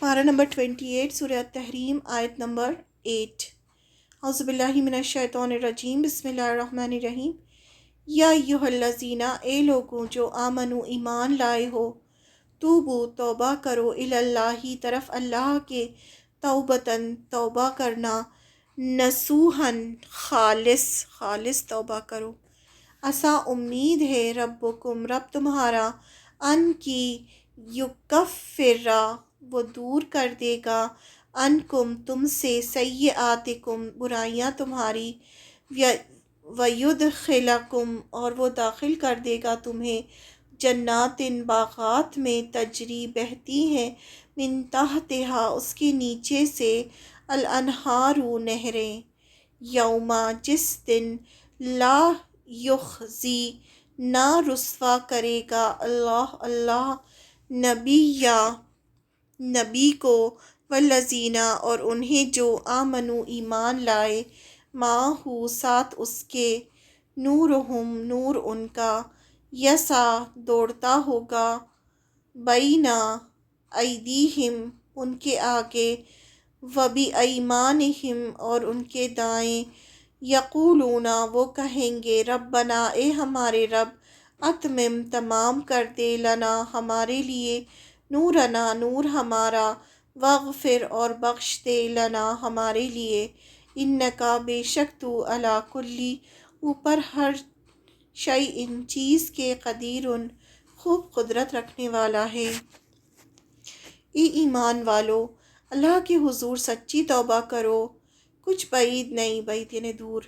پارہ نمبر 28 سورہ التحریم آیت نمبر 8۔ اعوذ باللہ من الشیطان الرجیم، بسم اللہ الرحمن الرحیم۔ یا ایھا الذین، اے لوگوں جو آمنو ایمان لائے ہو، توبو توبہ کرو، اللہ طرف اللہ کے، توبتاً توبہ کرنا، نصوحاً خالص توبہ کرو، عسیٰ امید ہے، ربکم رب تمہارا، ان کی یکفرا وہ دور کر دے گا، انکم تم سے، سیئاتکم برائیاں تمہاری، ویدخلکم اور وہ داخل کر دے گا تمہیں، جنات باغات میں، تجری بہتی ہیں، من تحتہا اس کے نیچے سے، الانہار نہریں، یوما جس دن، لا یخزی نہ رسوا کرے گا اللہ نبی کو، والذین اور انہیں جو آمنو ایمان لائے، معہو ساتھ اس کے، نورہم نور ان کا، یسعی دوڑتا ہوگا، بین ایدیہم ان کے آگے، وبایمانہم اور ان کے دائیں، یقولون وہ کہیں گے، ربنا اے ہمارے رب، اتمم تمام کر دے، لنا ہمارے لیے، نورنا نور ہمارا، واغفر اور بخش دے، لنا ہمارے لیے، انکا بے شک تو، علی کلی اوپر ہر شیء چیز کے، قدیر خوب قدرت رکھنے والا ہے۔ اے ایمان والو، اللہ کے حضور سچی توبہ کرو، کچھ بعید نہیں، بعید یعنی دور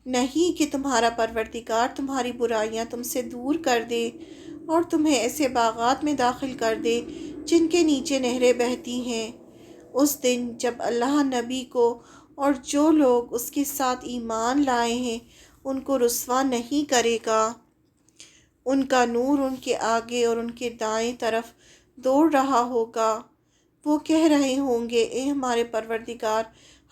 نہیں، کہ تمہارا پروردگار تمہاری برائیاں تم سے دور کر دے اور تمہیں ایسے باغات میں داخل کر دے جن کے نیچے نہریں بہتی ہیں، اس دن جب اللہ نبی کو اور جو لوگ اس کے ساتھ ایمان لائے ہیں ان کو رسوا نہیں کرے گا، ان کا نور ان کے آگے اور ان کے دائیں طرف دوڑ رہا ہوگا، وہ کہہ رہے ہوں گے، اے ہمارے پروردگار،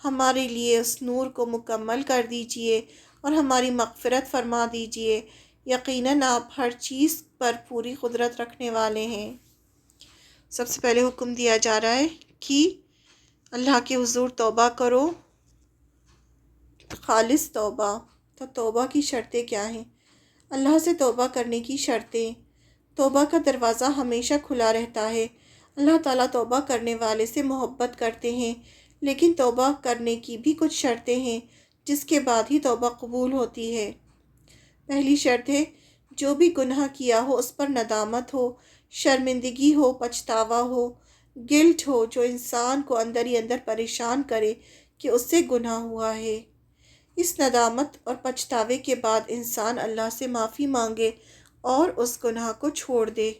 ہمارے لیے اس نور کو مکمل کر دیجئے اور ہماری مغفرت فرما دیجئے، یقیناً آپ ہر چیز پر پوری قدرت رکھنے والے ہیں۔ سب سے پہلے حکم دیا جا رہا ہے کہ اللہ کے حضور توبہ کرو، خالص توبہ۔ تو توبہ کی شرطیں کیا ہیں؟ اللہ سے توبہ کرنے کی شرطیں۔ توبہ کا دروازہ ہمیشہ کھلا رہتا ہے۔ اللہ تعالیٰ توبہ کرنے والے سے محبت کرتے ہیں، لیکن توبہ کرنے کی بھی کچھ شرطیں ہیں جس کے بعد ہی توبہ قبول ہوتی ہے۔ پہلی شرط ہے، جو بھی گناہ کیا ہو اس پر ندامت ہو، شرمندگی ہو، پچھتاوا ہو، گلٹ ہو، جو انسان کو اندر ہی اندر پریشان کرے کہ اس سے گناہ ہوا ہے۔ اس ندامت اور پچھتاوے کے بعد انسان اللہ سے معافی مانگے اور اس گناہ کو چھوڑ دے،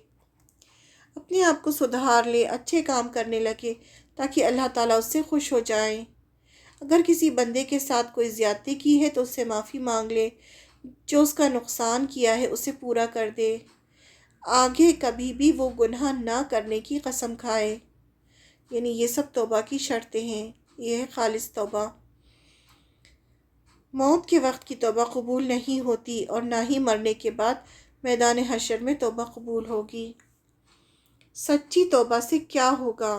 اپنے آپ کو سدھار لے، اچھے کام کرنے لگے تاکہ اللہ تعالیٰ اس سے خوش ہو جائیں۔ اگر کسی بندے کے ساتھ کوئی زیادتی کی ہے تو اس سے معافی مانگ لے، جو اس کا نقصان کیا ہے اسے پورا کر دے، آگے کبھی بھی وہ گناہ نہ کرنے کی قسم کھائے۔ یعنی یہ سب توبہ کی شرطیں ہیں، یہ ہے خالص توبہ۔ موت کے وقت کی توبہ قبول نہیں ہوتی اور نہ ہی مرنے کے بعد میدان حشر میں توبہ قبول ہوگی۔ سچی توبہ سے کیا ہوگا؟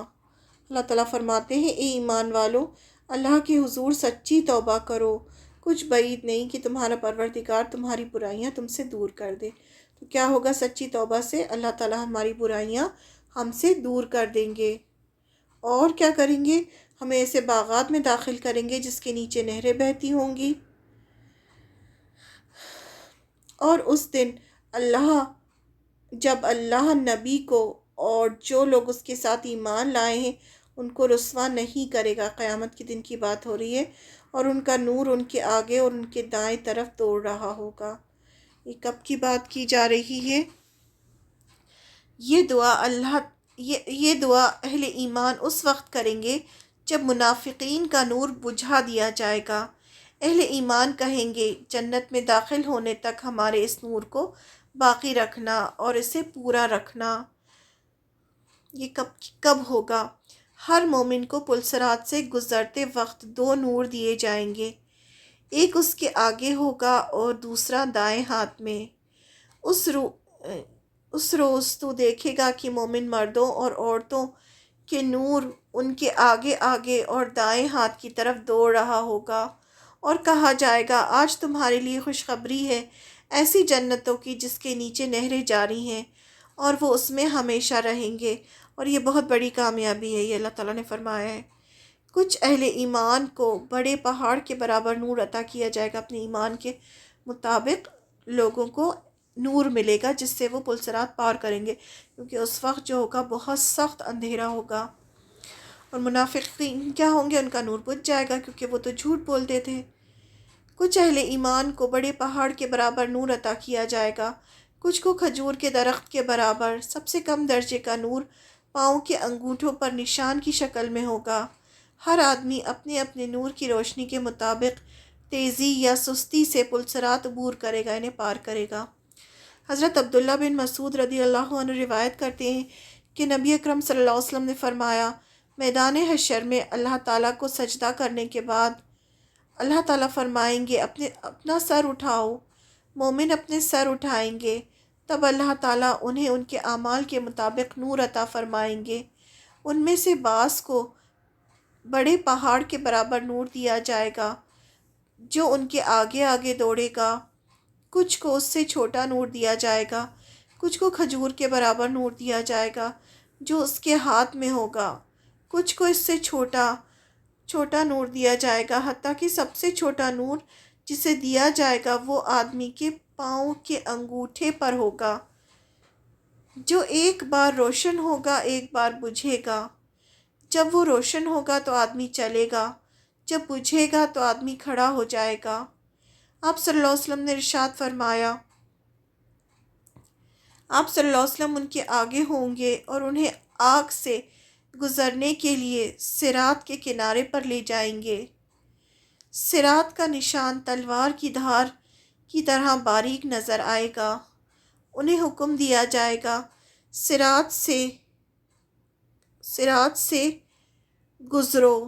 اللہ تعالیٰ فرماتے ہیں، اے ایمان والو، اللہ کے حضور سچی توبہ کرو، کچھ بعید نہیں کہ تمہارا پروردگار تمہاری برائیاں تم سے دور کر دے۔ تو کیا ہوگا سچی توبہ سے؟ اللہ تعالیٰ ہماری برائیاں ہم سے دور کر دیں گے، اور کیا کریں گے؟ ہمیں ایسے باغات میں داخل کریں گے جس کے نیچے نہریں بہتی ہوں گی، اور اس دن جب اللہ نبی کو اور جو لوگ اس کے ساتھ ایمان لائے ہیں ان کو رسوا نہیں کرے گا۔ قیامت کے دن کی بات ہو رہی ہے، اور ان کا نور ان کے آگے اور ان کے دائیں طرف دوڑ رہا ہوگا۔ یہ کب کی بات کی جا رہی ہے؟ یہ دعا اہل ایمان اس وقت کریں گے جب منافقین کا نور بجھا دیا جائے گا۔ اہل ایمان کہیں گے، جنت میں داخل ہونے تک ہمارے اس نور کو باقی رکھنا اور اسے پورا رکھنا۔ یہ کب ہوگا؟ ہر مومن کو پلصراط سے گزرتے وقت دو نور دیے جائیں گے، ایک اس کے آگے ہوگا اور دوسرا دائیں ہاتھ میں۔ اس روز تو دیکھے گا کہ مومن مردوں اور عورتوں کہ نور ان کے آگے آگے اور دائیں ہاتھ کی طرف دوڑ رہا ہوگا، اور کہا جائے گا آج تمہارے لیے خوشخبری ہے ایسی جنتوں کی جس کے نیچے نہریں جاری ہیں، اور وہ اس میں ہمیشہ رہیں گے، اور یہ بہت بڑی کامیابی ہے، یہ اللہ تعالیٰ نے فرمایا ہے۔ کچھ اہل ایمان کو بڑے پہاڑ کے برابر نور عطا کیا جائے گا، اپنے ایمان کے مطابق لوگوں کو نور ملے گا جس سے وہ پل صراط پار کریں گے، کیونکہ اس وقت جو ہوگا بہت سخت اندھیرا ہوگا، اور منافقین کیا ہوں گے، ان کا نور بجھ جائے گا کیونکہ وہ تو جھوٹ بولتے تھے۔ کچھ اہل ایمان کو بڑے پہاڑ کے برابر نور عطا کیا جائے گا، کچھ کو کھجور کے درخت کے برابر سب سے کم درجے کا نور پاؤں کے انگوٹھوں پر نشان کی شکل میں ہوگا۔ ہر آدمی اپنے اپنے نور کی روشنی کے مطابق تیزی یا سستی سے پل صراط عبور کرے گا، انہیں پار کرے گا۔ حضرت عبداللہ بن مسعود رضی اللہ عنہ روایت کرتے ہیں کہ نبی اکرم صلی اللہ علیہ وسلم نے فرمایا، میدان حشر میں اللہ تعالیٰ کو سجدہ کرنے کے بعد اللہ تعالیٰ فرمائیں گے اپنا سر اٹھاؤ، مومن اپنے سر اٹھائیں گے، تب اللہ تعالیٰ انہیں ان کے اعمال کے مطابق نور عطا فرمائیں گے۔ ان میں سے بعض کو بڑے پہاڑ کے برابر نور دیا جائے گا جو ان کے آگے آگے دوڑے گا، کچھ کو اس سے چھوٹا نور دیا جائے گا، کچھ کو کھجور کے برابر نور دیا جائے گا جو اس کے ہاتھ میں ہوگا، کچھ کو اس سے چھوٹا نور دیا جائے گا، حتیٰ کہ سب سے چھوٹا نور جسے دیا جائے گا وہ آدمی کے پاؤں کے انگوٹھے پر ہوگا، جو ایک بار روشن ہوگا ایک بار بجھے گا۔ جب وہ روشن ہوگا تو آدمی چلے گا، جب بجھے گا تو آدمی کھڑا ہو جائے گا۔ آپ صلی اللہ علیہ وسلم نے ارشاد فرمایا، آپ صلی اللہ علیہ وسلم ان کے آگے ہوں گے اور انہیں آگ سے گزرنے کے لیے صراط کے کنارے پر لے جائیں گے۔ صراط کا نشان تلوار کی دھار کی طرح باریک نظر آئے گا۔ انہیں حکم دیا جائے گا صراط سے گزرو،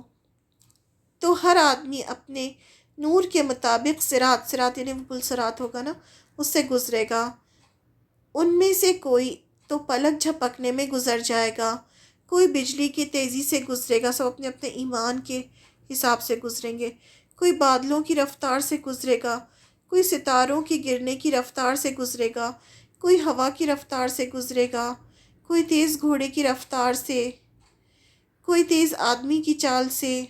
تو ہر آدمی اپنے نور کے مطابق صراط یعنی وہ پل صراط ہوگا نا، اس سے گزرے گا۔ ان میں سے کوئی تو پلک جھپکنے میں گزر جائے گا، کوئی بجلی کی تیزی سے گزرے گا، سب اپنے اپنے ایمان کے حساب سے گزریں گے، کوئی بادلوں کی رفتار سے گزرے گا، کوئی ستاروں کی گرنے کی رفتار سے گزرے گا، کوئی ہوا کی رفتار سے گزرے گا، کوئی تیز گھوڑے کی رفتار سے، کوئی تیز آدمی کی چال سے،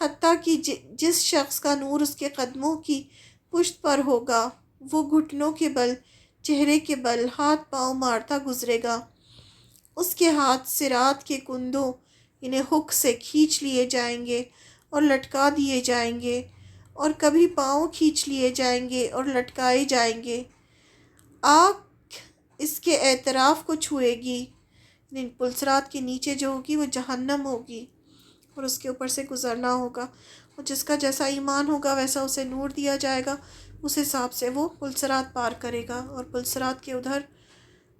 حتیٰ کہ جس شخص کا نور اس کے قدموں کی پشت پر ہوگا وہ گھٹنوں کے بل، چہرے کے بل، ہاتھ پاؤں مارتا گزرے گا۔ اس کے ہاتھ صراط کے کندھوں یعنی ہک سے کھینچ لیے جائیں گے اور لٹکا دیے جائیں گے، اور کبھی پاؤں کھینچ لیے جائیں گے اور لٹکائے جائیں گے۔ آگ اس کے اعتراف کو چھوئے گی، یعنی پل صراط کے نیچے جو ہوگی وہ جہنم ہوگی، اور اس کے اوپر سے گزرنا ہوگا، اور جس کا جیسا ایمان ہوگا ویسا اسے نور دیا جائے گا، اس حساب سے وہ پل صراط پار کرے گا، اور پل صراط کے ادھر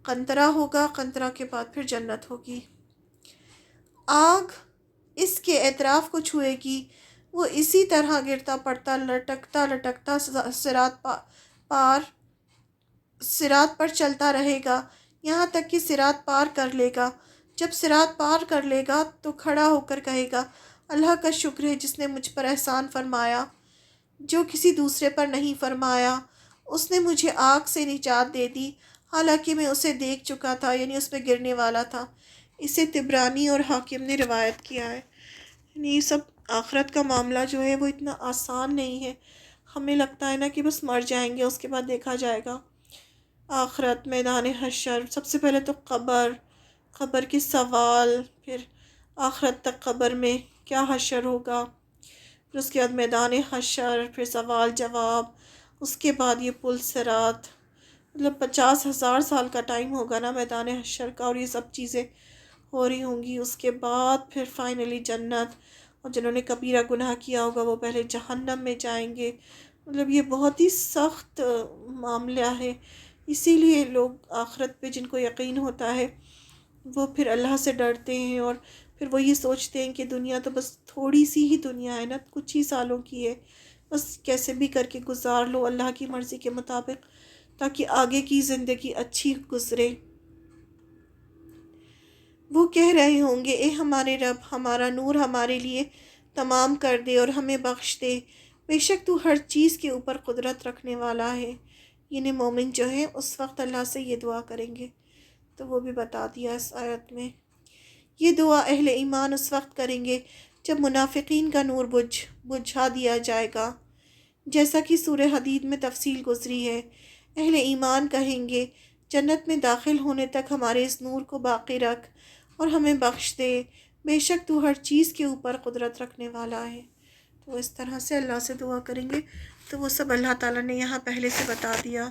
قنطرہ ہوگا، قنطرہ کے بعد پھر جنت ہوگی۔ آگ اس کے اعتراف کو چھوئے گی، وہ اسی طرح گرتا پڑتا لٹکتا صراط پر چلتا رہے گا یہاں تک کہ صراط پار کر لے گا۔ جب صراط پار کر لے گا تو کھڑا ہو کر کہے گا، اللہ کا شکر ہے جس نے مجھ پر احسان فرمایا جو کسی دوسرے پر نہیں فرمایا، اس نے مجھے آگ سے نجات دے دی حالانکہ میں اسے دیکھ چکا تھا، یعنی اس پہ گرنے والا تھا۔ اسے طبرانی اور حاکم نے روایت کیا ہے۔ یعنی یہ سب آخرت کا معاملہ جو ہے وہ اتنا آسان نہیں ہے، ہمیں لگتا ہے نا کہ بس مر جائیں گے اس کے بعد دیکھا جائے گا۔ آخرت، میدان حشر، سب سے پہلے تو قبر کے سوال، پھر آخرت تک قبر میں کیا حشر ہوگا، پھر اس کے بعد میدان حشر، پھر سوال جواب، اس کے بعد یہ پل صراط، مطلب 50,000 سال کا ٹائم ہوگا نا میدان حشر کا، اور یہ سب چیزیں ہو رہی ہوں گی۔ اس کے بعد پھر فائنلی جنت، اور جنہوں نے کبیرہ گناہ کیا ہوگا وہ پہلے جہنم میں جائیں گے۔ مطلب یہ بہت ہی سخت معاملہ ہے، اسی لیے لوگ آخرت پہ جن کو یقین ہوتا ہے وہ پھر اللہ سے ڈرتے ہیں، اور پھر وہ یہ سوچتے ہیں کہ دنیا تو بس تھوڑی سی ہی دنیا ہے نا، کچھ ہی سالوں کی ہے، بس کیسے بھی کر کے گزار لو اللہ کی مرضی کے مطابق تاکہ آگے کی زندگی اچھی گزرے۔ وہ کہہ رہے ہوں گے اے ہمارے رب ہمارا نور ہمارے لیے تمام کر دے اور ہمیں بخش دے، بے شک تو ہر چیز کے اوپر قدرت رکھنے والا ہے۔ یعنی مومن جو ہیں اس وقت اللہ سے یہ دعا کریں گے، تو وہ بھی بتا دیا اس آیت میں۔ یہ دعا اہل ایمان اس وقت کریں گے جب منافقین کا نور بجھا دیا جائے گا، جیسا کہ سورہ حدید میں تفصیل گزری ہے۔ اہل ایمان کہیں گے جنت میں داخل ہونے تک ہمارے اس نور کو باقی رکھ اور ہمیں بخش دے، بے شک تو ہر چیز کے اوپر قدرت رکھنے والا ہے۔ تو اس طرح سے اللہ سے دعا کریں گے، تو وہ سب اللہ تعالیٰ نے یہاں پہلے سے بتا دیا۔